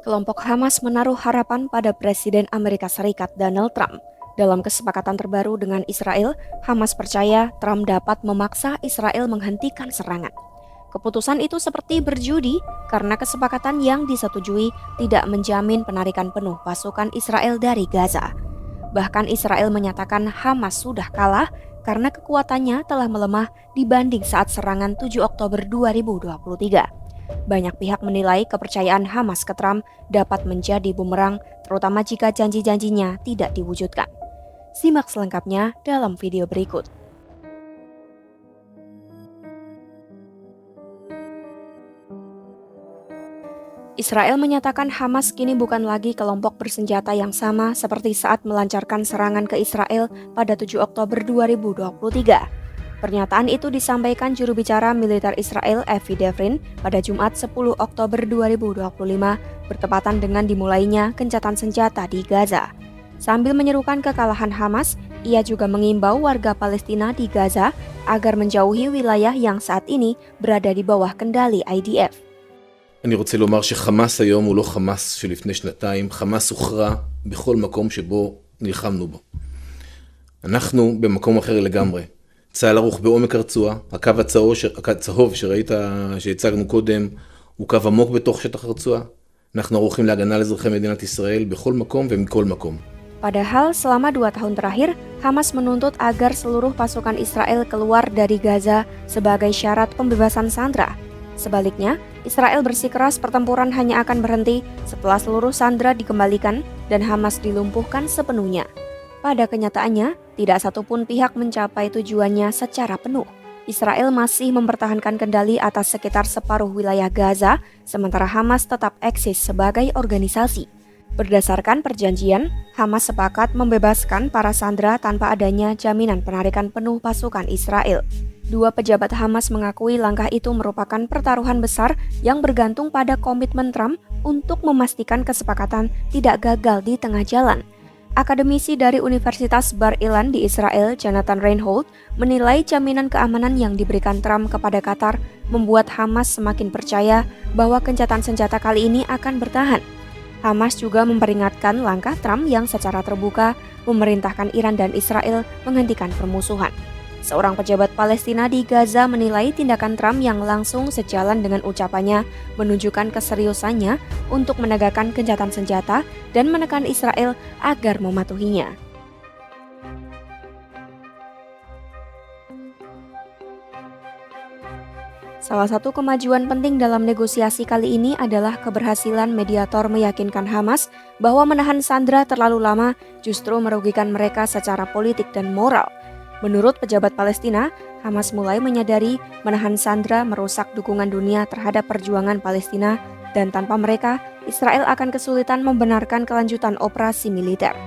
Kelompok Hamas menaruh harapan pada Presiden Amerika Serikat Donald Trump. Dalam kesepakatan terbaru dengan Israel, Hamas percaya Trump dapat memaksa Israel menghentikan serangan. Keputusan itu seperti berjudi karena kesepakatan yang disetujui tidak menjamin penarikan penuh pasukan Israel dari Gaza. Bahkan Israel menyatakan Hamas sudah kalah karena kekuatannya telah melemah dibanding saat serangan 7 Oktober 2023. Banyak pihak menilai kepercayaan Hamas ke Trump dapat menjadi bumerang, terutama jika janji-janjinya tidak diwujudkan. Simak selengkapnya dalam video berikut. Israel menyatakan Hamas kini bukan lagi kelompok bersenjata yang sama seperti saat melancarkan serangan ke Israel pada 7 Oktober 2023. Pernyataan itu disampaikan juru bicara militer Israel Avi Devrin pada Jumat 10 Oktober 2025 bertepatan dengan dimulainya gencatan senjata di Gaza. Sambil menyerukan kekalahan Hamas, ia juga mengimbau warga Palestina di Gaza agar menjauhi wilayah yang saat ini berada di bawah kendali IDF. אני רוצה לומר שחמאס היום הוא לא חמאס שלפני שנתיים, חמאס הוכרע בכל מקום שבו נלחמנו בו. אנחנו במקום אחר לגמרי. צה"ל ערוך בעומק הרצועה, הקו הצהוב שהצגנו קודם הוא קו עמוק בתוך שטח הרצועה. אנחנו ערוכים להגנה על אזרחי מדינת ישראל בכל מקום ומכל מקום. Padahal selama 2 tahun terakhir, Hamas menuntut agar seluruh pasukan Israel keluar dari Gaza sebagai syarat pembebasan sandera. Sebaliknya, Israel bersikeras pertempuran hanya akan berhenti setelah seluruh sandera dikembalikan dan Hamas dilumpuhkan sepenuhnya. Pada kenyataannya, tidak satupun pihak mencapai tujuannya secara penuh. Israel masih mempertahankan kendali atas sekitar separuh wilayah Gaza, sementara Hamas tetap eksis sebagai organisasi. Berdasarkan perjanjian, Hamas sepakat membebaskan para sandera tanpa adanya jaminan penarikan penuh pasukan Israel. Dua pejabat Hamas mengakui langkah itu merupakan pertaruhan besar yang bergantung pada komitmen Trump untuk memastikan kesepakatan tidak gagal di tengah jalan. Akademisi dari Universitas Bar Ilan di Israel, Jonathan Reinhold, menilai jaminan keamanan yang diberikan Trump kepada Qatar membuat Hamas semakin percaya bahwa gencatan senjata kali ini akan bertahan. Hamas juga memperingatkan langkah Trump yang secara terbuka memerintahkan Iran dan Israel menghentikan permusuhan. Seorang pejabat Palestina di Gaza menilai tindakan Trump yang langsung sejalan dengan ucapannya menunjukkan keseriusannya untuk menegakkan gencatan senjata dan menekan Israel agar mematuhinya. Salah satu kemajuan penting dalam negosiasi kali ini adalah keberhasilan mediator meyakinkan Hamas bahwa menahan sandera terlalu lama justru merugikan mereka secara politik dan moral. Menurut pejabat Palestina, Hamas mulai menyadari menahan sandera merusak dukungan dunia terhadap perjuangan Palestina dan tanpa mereka, Israel akan kesulitan membenarkan kelanjutan operasi militer.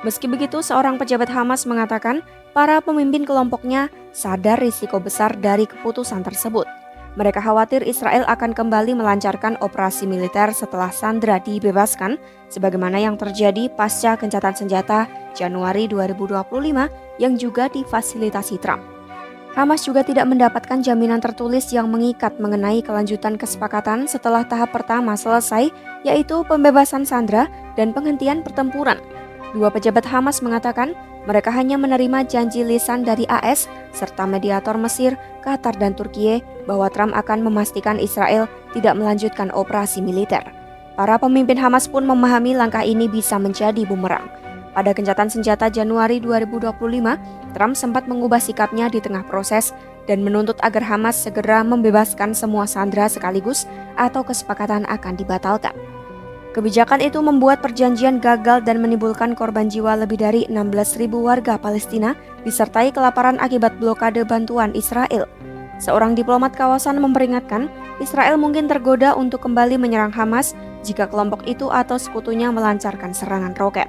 Meski begitu, seorang pejabat Hamas mengatakan para pemimpin kelompoknya sadar risiko besar dari keputusan tersebut. Mereka khawatir Israel akan kembali melancarkan operasi militer setelah sandera dibebaskan, sebagaimana yang terjadi pasca gencatan senjata Januari 2025 yang juga difasilitasi Trump. Hamas juga tidak mendapatkan jaminan tertulis yang mengikat mengenai kelanjutan kesepakatan setelah tahap pertama selesai, yaitu pembebasan sandera dan penghentian pertempuran. Dua pejabat Hamas mengatakan mereka hanya menerima janji lisan dari AS serta mediator Mesir, Qatar, dan Turkiye bahwa Trump akan memastikan Israel tidak melanjutkan operasi militer. Para pemimpin Hamas pun memahami langkah ini bisa menjadi bumerang. Pada gencatan senjata Januari 2025, Trump sempat mengubah sikapnya di tengah proses dan menuntut agar Hamas segera membebaskan semua sandera sekaligus atau kesepakatan akan dibatalkan. Kebijakan itu membuat perjanjian gagal dan menimbulkan korban jiwa lebih dari 16.000 warga Palestina disertai kelaparan akibat blokade bantuan Israel. Seorang diplomat kawasan memperingatkan Israel mungkin tergoda untuk kembali menyerang Hamas jika kelompok itu atau sekutunya melancarkan serangan roket.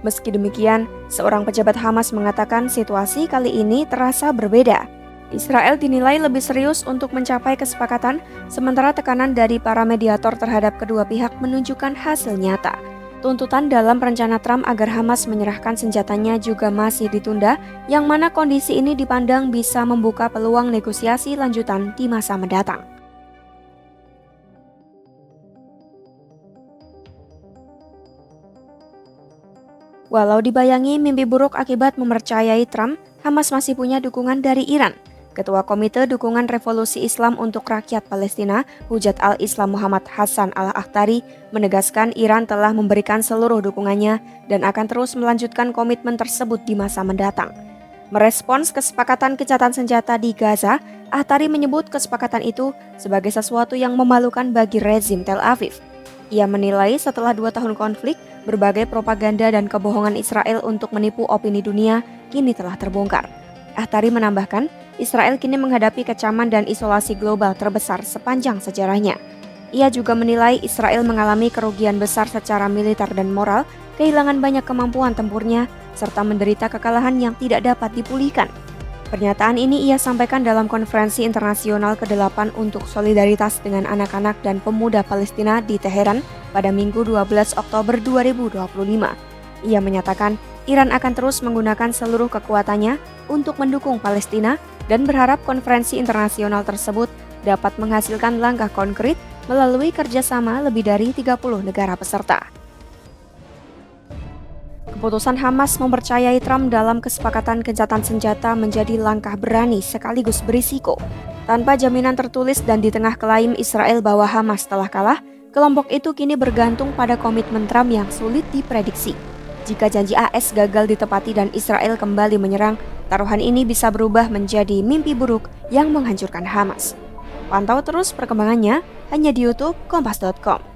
Meski demikian, seorang pejabat Hamas mengatakan situasi kali ini terasa berbeda. Israel dinilai lebih serius untuk mencapai kesepakatan, sementara tekanan dari para mediator terhadap kedua pihak menunjukkan hasil nyata. Tuntutan dalam rencana Trump agar Hamas menyerahkan senjatanya juga masih ditunda, yang mana kondisi ini dipandang bisa membuka peluang negosiasi lanjutan di masa mendatang. Walau dibayangi mimpi buruk akibat mempercayai Trump, Hamas masih punya dukungan dari Iran. Ketua Komite Dukungan Revolusi Islam untuk Rakyat Palestina, Hujat al-Islam Muhammad Hassan al-Akhtari, menegaskan Iran telah memberikan seluruh dukungannya dan akan terus melanjutkan komitmen tersebut di masa mendatang. Merespons kesepakatan gencatan senjata di Gaza, Akhtari menyebut kesepakatan itu sebagai sesuatu yang memalukan bagi rezim Tel Aviv. Ia menilai setelah 2 tahun konflik, berbagai propaganda dan kebohongan Israel untuk menipu opini dunia kini telah terbongkar. Akhtari menambahkan, Israel kini menghadapi kecaman dan isolasi global terbesar sepanjang sejarahnya. Ia juga menilai Israel mengalami kerugian besar secara militer dan moral, kehilangan banyak kemampuan tempurnya, serta menderita kekalahan yang tidak dapat dipulihkan. Pernyataan ini ia sampaikan dalam konferensi internasional ke-8 untuk solidaritas dengan anak-anak dan pemuda Palestina di Teheran pada Minggu 12 Oktober 2025. Ia menyatakan Iran akan terus menggunakan seluruh kekuatannya untuk mendukung Palestina dan berharap konferensi internasional tersebut dapat menghasilkan langkah konkret melalui kerjasama lebih dari 30 negara peserta. Keputusan Hamas mempercayai Trump dalam kesepakatan gencatan senjata menjadi langkah berani sekaligus berisiko. Tanpa jaminan tertulis dan di tengah klaim Israel bahwa Hamas telah kalah, kelompok itu kini bergantung pada komitmen Trump yang sulit diprediksi. Jika janji AS gagal ditepati dan Israel kembali menyerang, taruhan ini bisa berubah menjadi mimpi buruk yang menghancurkan Hamas. Pantau terus perkembangannya hanya di YouTube Kompas.com.